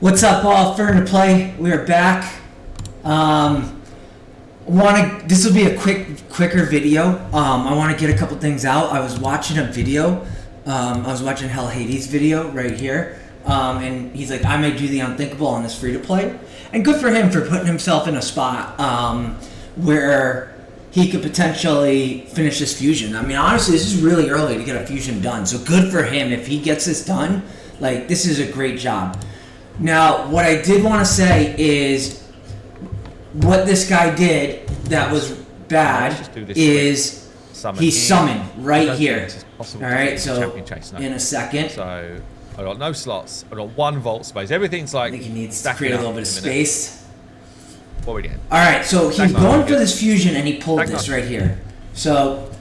What's up, all? Fern2Play. We are back. This will be a quicker video. I want to get a couple things out. I was watching a video. I was watching HellHades video right here, and he's like, "I may do the unthinkable on this free-to-play," and good for him for putting himself in a spot where he could potentially finish this fusion. I mean, honestly, this is really early to get a fusion done, so good for him if he gets this done. Like, this is a great job. Now, what I did want to say is what this guy did that was bad is he summoned right here. All right, so in a second. So I got no slots. I got one vault space. Everything's like. I think he needs to create a little bit of space. What are we doing? All right, so he's going for this fusion and he pulled this right here. So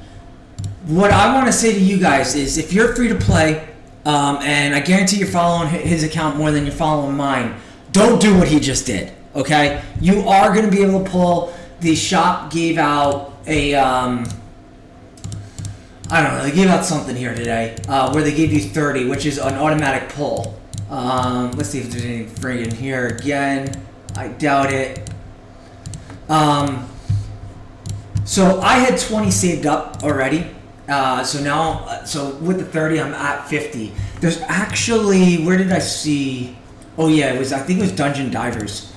what I want to say to you guys is, if you're free to play. And I guarantee you're following his account more than you're following mine, don't do what he just did, okay? You are going to be able to pull. The shop gave out a, I don't know, they gave out something here today, where they gave you 30, which is an automatic pull. Let's see if there's any friggin' here again. I doubt it. So I had 20 saved up already. So with the 30, I'm at 50. There's actually, where did I see? Oh yeah, I think it was Dungeon Divers.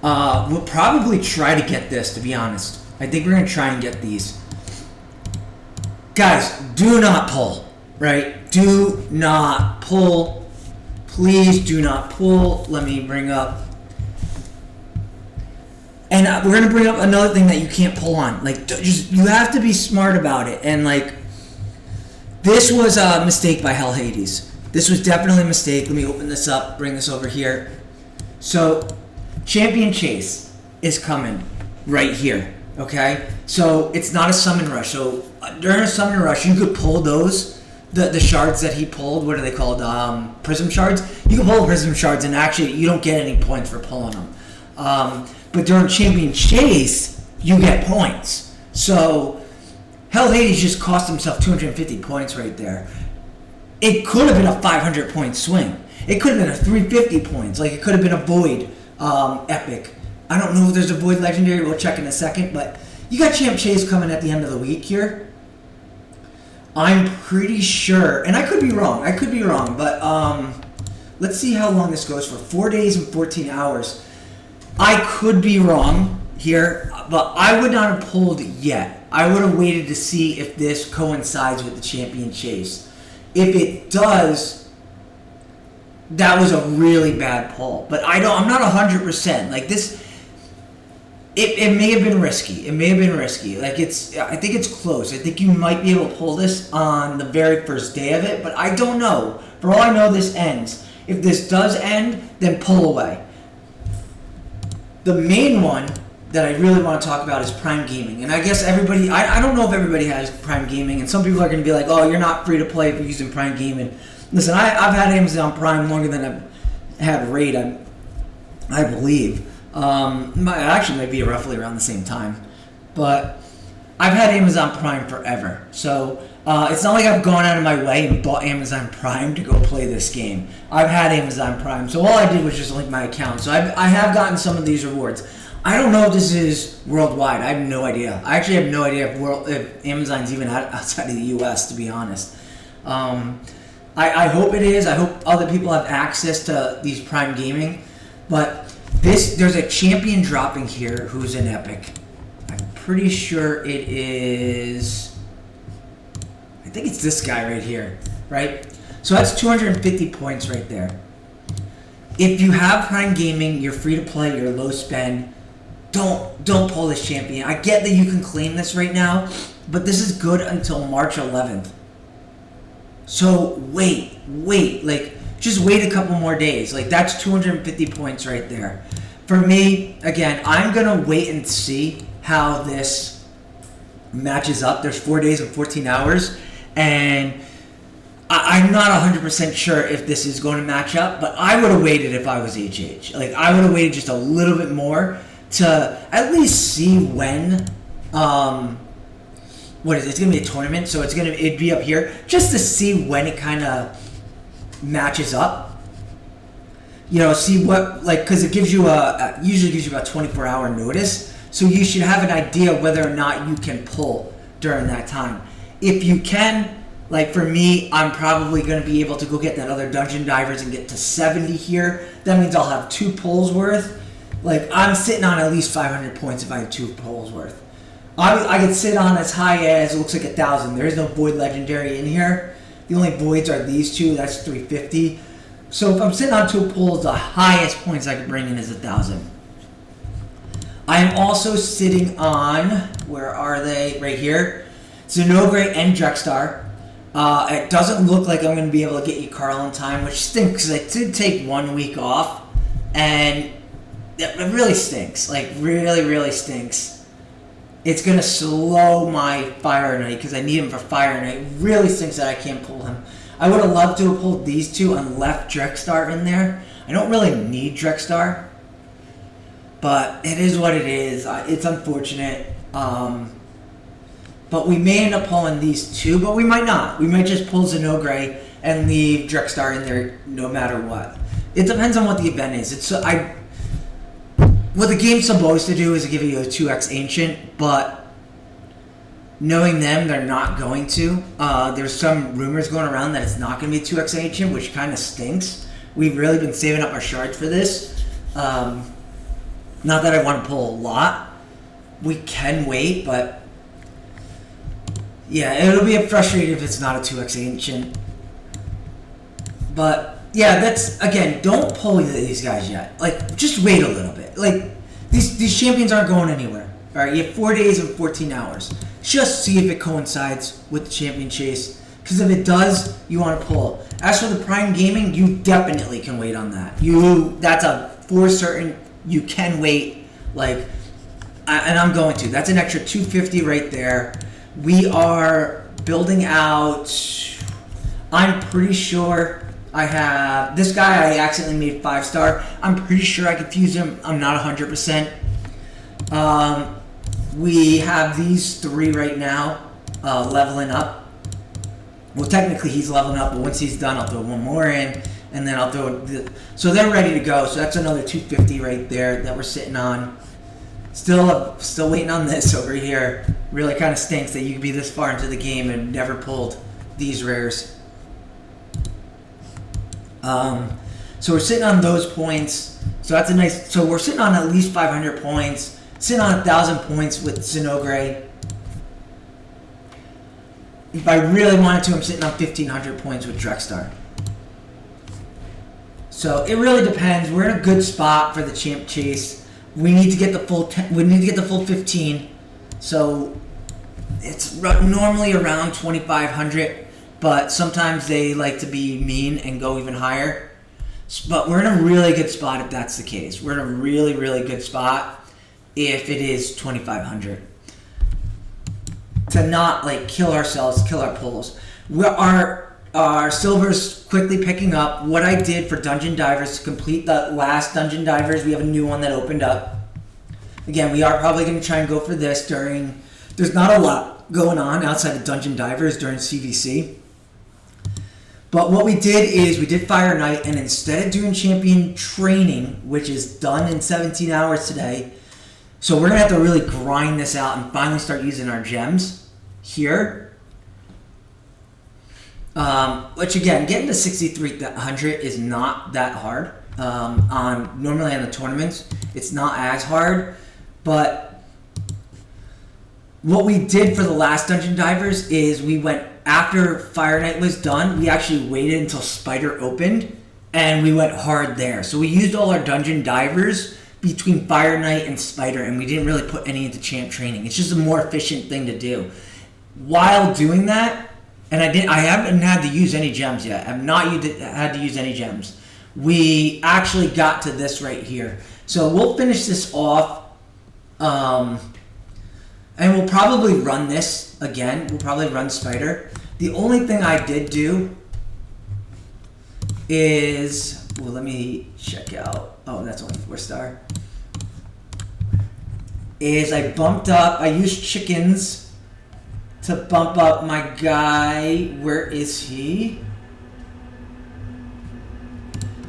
We'll probably try to get this, to be honest. I think we're gonna try and get these. Guys, do not pull, right? Do not pull. Please do not pull. Let me bring up. And we're going to bring up another thing that you can't pull on. Like, you have to be smart about it. And, like, this was a mistake by HellHades. This was definitely a mistake. Let me open this up, bring this over here. So, Champion Chase is coming right here, okay? So, it's not a summon rush. So, during a summon rush, you could pull those, the shards that he pulled. What are they called? Prism shards. You can pull Prism shards, and actually, you don't get any points for pulling them. But during Champion Chase, you get points. So, HellHades just cost himself 250 points right there. It could have been a 500-point swing. It could have been a 350 points. Like, it could have been a Void epic. I don't know if there's a Void Legendary. We'll check in a second. But you got Champ Chase coming at the end of the week here. I'm pretty sure, and I could be wrong. But let's see how long this goes for. 4 days and 14 hours. I could be wrong here, but I would not have pulled yet. I would have waited to see if this coincides with the Champion Chase. If it does, that was a really bad pull. But I'm not 100%. Like this, it may have been risky. Like I think it's close. I think you might be able to pull this on the very first day of it, but I don't know. For all I know, this ends. If this does end, then pull away. The main one that I really want to talk about is Prime Gaming. And I guess everybody, I don't know if everybody has Prime Gaming, and some people are going to be like, oh, you're not free to play if you're using Prime Gaming. Listen, I've had Amazon Prime longer than I've had Raid, I believe. Actually might be roughly around the same time. But I've had Amazon Prime forever. So it's not like I've gone out of my way and bought Amazon Prime to go play this game. I've had Amazon Prime, so all I did was just link my account. So I have gotten some of these rewards. I don't know if this is worldwide. I have no idea. I actually have no idea if Amazon's even outside of the U.S., to be honest. I hope it is. I hope other people have access to these Prime Gaming. But there's a champion dropping here who's an epic. I'm pretty sure it is... I think it's this guy right here, right? So that's 250 points right there. If you have Prime Gaming, you're free to play, you're low spend, don't pull this champion. I get that you can claim this right now, but this is good until March 11th. So wait, like just wait a couple more days. Like that's 250 points right there. For me, again, I'm gonna wait and see how this matches up. There's 4 days and 14 hours. And I'm not 100% sure if this is going to match up, but I would have waited if I was HH. Like, I would have waited just a little bit more to at least see when, what is it? It's going to be a tournament, so it'd be up here, just to see when it kind of matches up. see what, like, because it gives you usually gives you about 24-hour notice. So you should have an idea whether or not you can pull during that time. If you can, like for me, I'm probably going to be able to go get that other Dungeon Divers and get to 70 here. That means I'll have 2 pulls worth. Like, I'm sitting on at least 500 points if I have 2 pulls worth. I could sit on as high as, it looks like 1,000. There is no Void Legendary in here. The only Voids are these 2. That's 350. So if I'm sitting on 2 pulls, the highest points I can bring in is 1,000. I am also sitting on, where are they? Right here. Zinogre and Drexstar. It doesn't look like I'm going to be able to get you Carl in time, which stinks because I did take 1 week off. And it really stinks. Like, really, really stinks. It's going to slow my Fire Knight because I need him for Fire Knight. It really stinks that I can't pull him. I would have loved to have pulled these 2 and left Drexstar in there. I don't really need Drexstar. But it is what it is. It's unfortunate. But we may end up pulling these 2, but we might not. We might just pull Zinogre and leave Drexstar in there no matter what. It depends on what the event is. What the game's supposed to do is give you a 2x Ancient, but knowing them, they're not going to. There's some rumors going around that it's not going to be a 2x Ancient, which kind of stinks. We've really been saving up our shards for this. Not that I want to pull a lot. We can wait, but yeah, it'll be frustrating if it's not a 2x Ancient. But yeah, that's, again, don't pull these guys yet. Like, just wait a little bit. Like, these champions aren't going anywhere. Alright, you have 4 days and 14 hours. Just see if it coincides with the champion chase. Because if it does, you want to pull. As for the Prime Gaming, you definitely can wait on that. That's a for certain. You can wait. Like, and I'm going to. That's an extra 250 right there. We are building out. I'm pretty sure I have this guy. I accidentally made 5-star. I'm pretty sure I could fuse him. I'm not 100%. We have these 3 right now, leveling up. Well, technically he's leveling up, but once he's done, I'll throw 1 more in, and then I'll throw. So they're ready to go. So that's another 250 right there that we're sitting on. Still waiting on this over here. Really kind of stinks that you could be this far into the game and never pulled these rares. So we're sitting on those points. So that's a nice. So we're sitting on at least 500 points. Sitting on 1,000 points with Zinogre. If I really wanted to, I'm sitting on 1,500 points with Drexstar. So it really depends. We're in a good spot for the champ chase. We need to get the full. We need to get the full 15. So it's normally around 2,500, but sometimes they like to be mean and go even higher. But we're in a really good spot if that's the case. We're in a really, really good spot if it is 2,500. To not like kill ourselves, kill our pulls. Our silver's quickly picking up. What I did for Dungeon Divers to complete the last Dungeon Divers, we have a new one that opened up. Again, we are probably going to try and go for this during. There's not a lot going on outside of Dungeon Divers during CVC. But what we did is we did Fire Knight, and instead of doing champion training, which is done in 17 hours today, so we're going to have to really grind this out and finally start using our gems here. Which again, getting to 6,300 is not that hard. Normally on the tournaments, it's not as hard. But what we did for the last Dungeon Divers is we went, after Fire Knight was done, we actually waited until Spider opened, and we went hard there. So we used all our Dungeon Divers between Fire Knight and Spider, and we didn't really put any into champ training. It's just a more efficient thing to do. While doing that, and I haven't had to use any gems yet. I've not had to use any gems. We actually got to this right here. So we'll finish this off, and we'll probably run this again. We'll probably run Spider. The only thing I did do is, well, let me check out. Oh, that's only 4-star. Is I used chickens to bump up my guy. Where is he?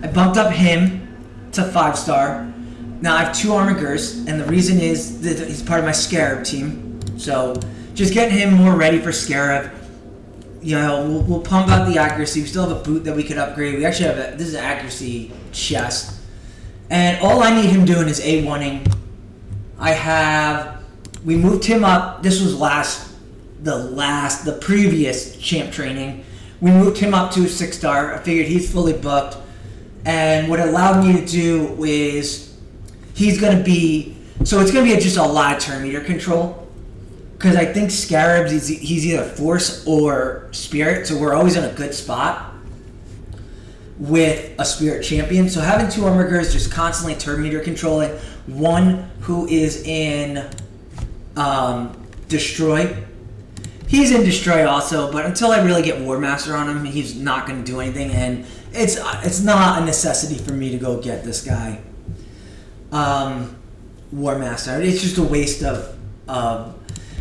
I bumped up him to 5-star. Now I have 2 Armigers, and the reason is that he's part of my Scarab team. So just getting him more ready for Scarab. You know, we'll pump out the accuracy. We still have a boot that we could upgrade. We actually have this is an accuracy chest. And all I need him doing is A1ing. We moved him up. This was the previous champ training. We moved him up to a 6-star. I figured he's fully booked. And what it allowed me to do is it's going to be just a lot of turn meter control. Because I think Scarabs, he's either Force or Spirit, so we're always in a good spot with a Spirit champion. So having 2 Armigers just constantly turn meter controlling, one who is in Destroy. He's in Destroy also, but until I really get War Master on him, he's not going to do anything, and it's not a necessity for me to go get this guy. War Master. It's just a waste of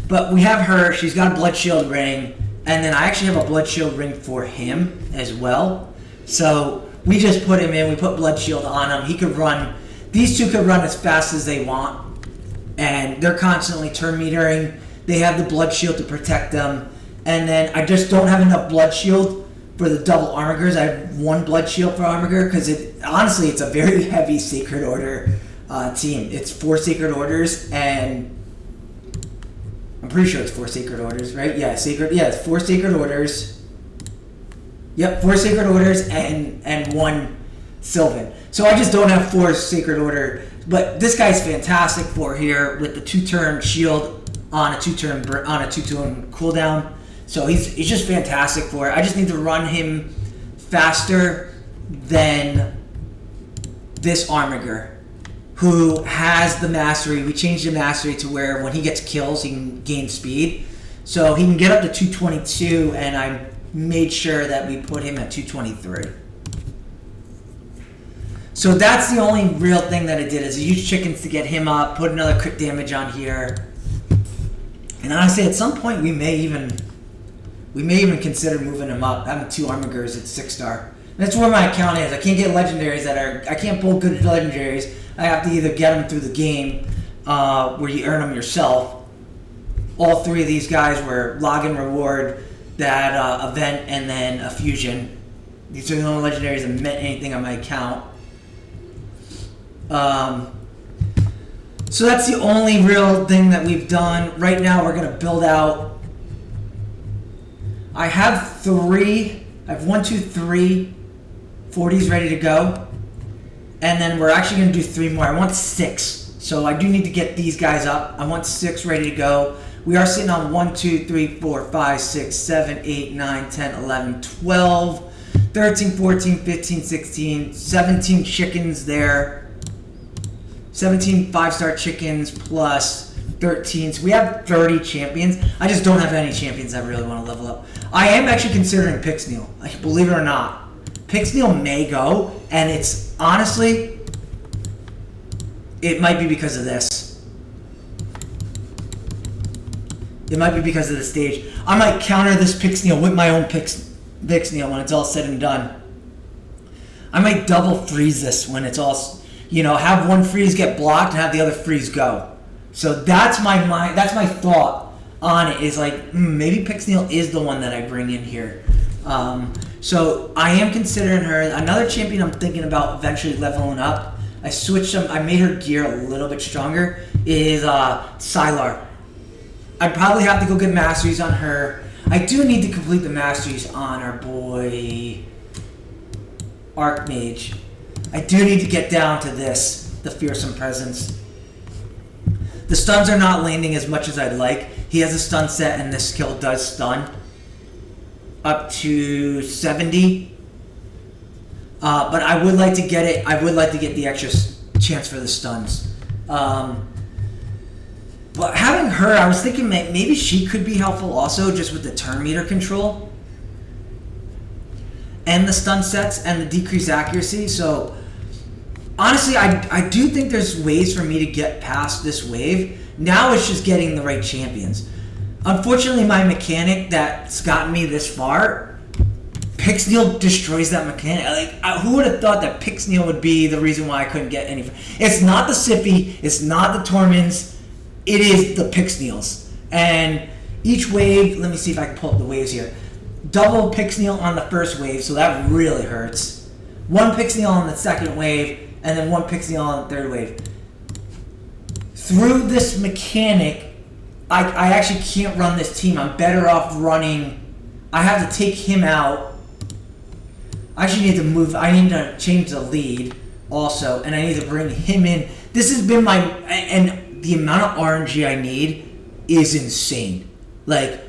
but we have her. She's got a Blood Shield ring, and then I actually have a Blood Shield ring for him as well. So we just put him in. We put Blood Shield on him. He could run. These two could run as fast as they want, and they're constantly turn metering. They have the Blood Shield to protect them, and then I just don't have enough Blood Shield for the double Armigers. I have 1 Blood Shield for Armiger because honestly it's a very heavy Sacred Order team. It's 4 Sacred Orders, and I'm pretty sure it's 4 Sacred Orders, right? Yeah, it's 4 Sacred Orders. Yep, 4 Sacred Orders and 1 Sylvan. So I just don't have 4 Sacred Order, but this guy's fantastic for here with the 2-turn shield on a 2-turn cooldown. So he's just fantastic for it. I just need to run him faster than this Armiger, who has the mastery. We changed the mastery to where when he gets kills, he can gain speed. So he can get up to 222, and I made sure that we put him at 223. So that's the only real thing that I did, is use chickens to get him up, put another crit damage on here. And honestly, at some point, we may even consider moving him up, having 2 Armigers at 6-star. That's where my account is. I can't get legendaries I can't pull good legendaries. I have to either get them through the game, where you earn them yourself. All 3 of these guys were login reward, that event, and then a fusion. These are the only legendaries that meant anything on my account. So that's the only real thing that we've done. Right now we're going to build out. I have 3. I have 1, 2, 3 40s ready to go. And then we're actually going to do 3 more. I want 6. So I do need to get these guys up. I want 6 ready to go. We are sitting on 1, 2, 3, 4, 5, 6, 7, 8, 9, 10, 11, 12, 13, 14, 15, 16, 17 chickens there. 17 5-star chickens plus 13. So we have 30 champions. I just don't have any champions I really want to level up. I am actually considering Pixneal. Like, believe it or not. Pixneal may go, and it's honestly, it might be because of this. It might be because of the stage. I might counter this Pixneal with my own Pixneal when it's all said and done. I might double freeze this when it's all, have one freeze get blocked and have the other freeze go. So that's my mind. That's my thought on it. Is like maybe Pixneal is the one that I bring in here. So I am considering her. Another champion I'm thinking about eventually leveling up. I switched them. I made her gear a little bit stronger. Is Sylar. I'd probably have to go get masteries on her. I do need to complete the masteries on our boy Archmage. I do need to get down to this, the Fearsome Presence. The stuns are not landing as much as I'd like. He has a stun set, and this skill does stun up to 70. But I would like to get it. I would like to get the extra chance for the stuns. But having her, I was thinking maybe she could be helpful also, just with the turn meter control and the stun sets and the decreased accuracy. So honestly, I do think there's ways for me to get past this wave. Now it's just getting the right champions. Unfortunately, my mechanic that's gotten me this far Pixneal destroys that mechanic. Like, who would have thought that Pixneal would be the reason why I couldn't get any? It's not the Siffy. It's not the Torments. It is the Pixneals. And each wave, let me see if I can pull up the waves here. Double Pixneal on the first wave, so that really hurts. One Pixneal on the second wave, and then one Pixneal on the third wave. Through this mechanic, I actually can't run this team. I'm better off running. I have to take him out. I actually need to move. I need to change the lead also, and I need to bring him in. This has been my, and the amount of RNG I need is insane. Like,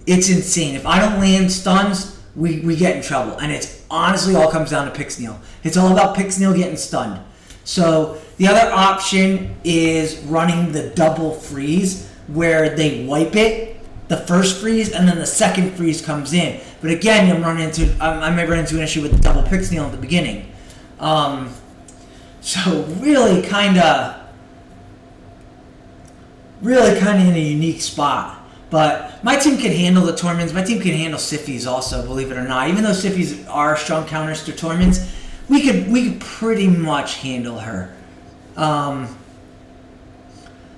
it's insane. If I don't land stuns, we get in trouble. And it's honestly all comes down to Pixneal. It's all about Pixneal getting stunned. So the other option is running the double freeze, where they wipe it, the first freeze, and then the second freeze comes in. But again, I may run into an issue with the double Pixneal at the beginning. So really kind of in a unique spot. But my team can handle the Torments. My team can handle Siffies also, believe it or not. Even though Siffies are strong counters to Torments, we could pretty much handle her.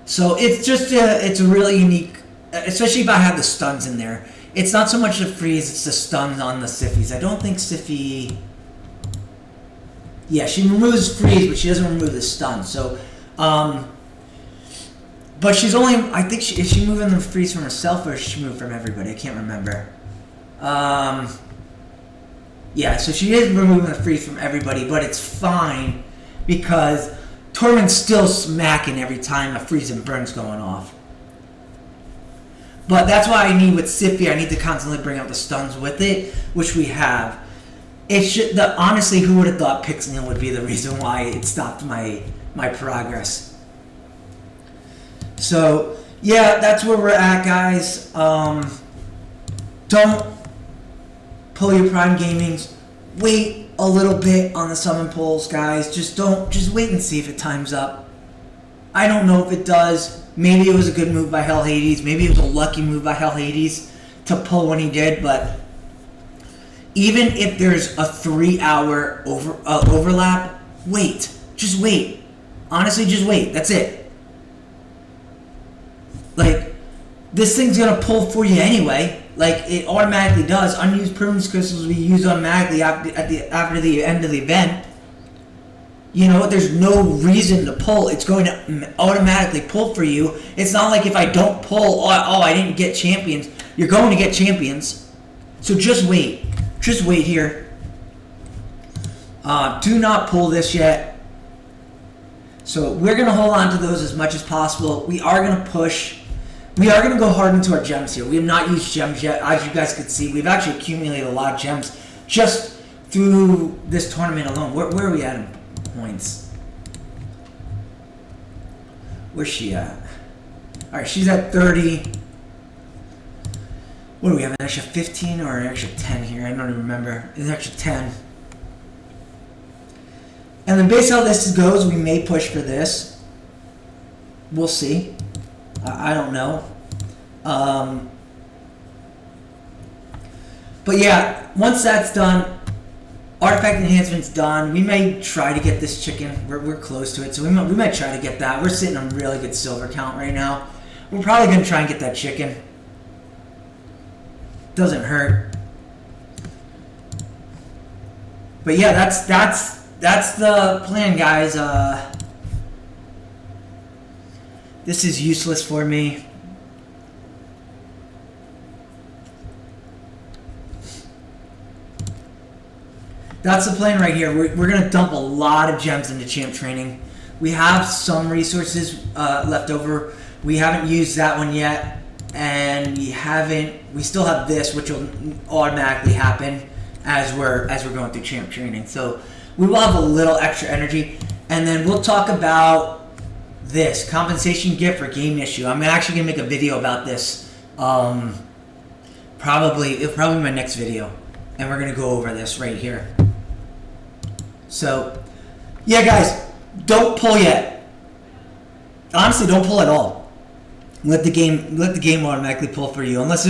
So it's a really unique, especially if I have the stuns in there. It's not so much the freeze, it's the stuns on the Siffies. I don't think Siffy... Yeah, she removes freeze, but she doesn't remove the stun. So, but she's only... I think is she moving the freeze from herself, or is she moving from everybody? I can't remember. Yeah, so she is removing the freeze from everybody, but it's fine because Torment's still smacking every time a freeze and burn's going off. But that's why I need with Siffy, I need to constantly bring out the stuns with it, which we have. Honestly, who would have thought Pixneal would be the reason why it stopped my progress? So, yeah, that's where we're at, guys. Don't pull your Prime Gamings. Wait a little bit on the summon pulls, guys. Just wait and see if it times up. I don't know if it does. Maybe it was a good move by HellHades. Maybe it was a lucky move by HellHades to pull when he did. But even if there's a 3-hour overlap, wait. Just wait. Honestly, just wait. That's it. Like, this thing's gonna pull for you anyway. Like, it automatically does. Unused Prism crystals will be used automatically after the end of the event. You know, there's no reason to pull. It's going to automatically pull for you. It's not like if I don't pull, I didn't get champions. You're going to get champions. So just wait. Just wait here. Do not pull this yet. So we're going to hold on to those as much as possible. We are going to push. We are going to go hard into our gems here. We have not used gems yet. As you guys can see, we've actually accumulated a lot of gems just through this tournament alone. Where are we at in points? Where's she at? Alright, she's at 30. What do we have, an extra 15 or an extra 10 here? I don't even remember. It's an extra 10. And then based on how this goes, we may push for this. We'll see. I don't know. But yeah, once that's done, artifact enhancement's done. We may try to get this chicken. We're close to it, so we might try to get that. We're sitting on a really good silver count right now. We're probably gonna try and get that chicken. Doesn't hurt. But yeah, that's the plan, guys. This is useless for me. That's the plan right here. We're going to dump a lot of gems into champ training. We have some resources left over. We haven't used that one yet. And we still have this, which will automatically happen as we're going through champ training. So we will have a little extra energy. And then we'll talk about this compensation gift for game issue. I'm actually gonna make a video about this. It'll probably be my next video, and we're gonna go over this right here. So, yeah, guys, don't pull yet. Honestly, don't pull at all. Let the game automatically pull for you, unless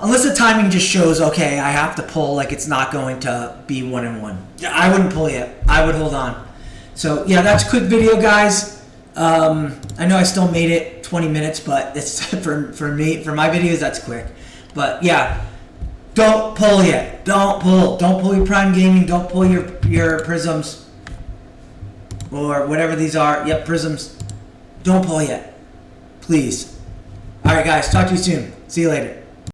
Unless the timing just shows, okay, I have to pull, like it's not going to be 1 and 1. Yeah, I wouldn't pull yet. I would hold on. So yeah, that's a quick video, guys. I know I still made it 20 minutes, but it's for me, for my videos, that's quick. But yeah, don't pull yet. Don't pull. Don't pull your Prime Gaming. Don't pull your Prisms or whatever these are. Yep, Prisms. Don't pull yet, please. All right, guys. Talk to you soon. See you later.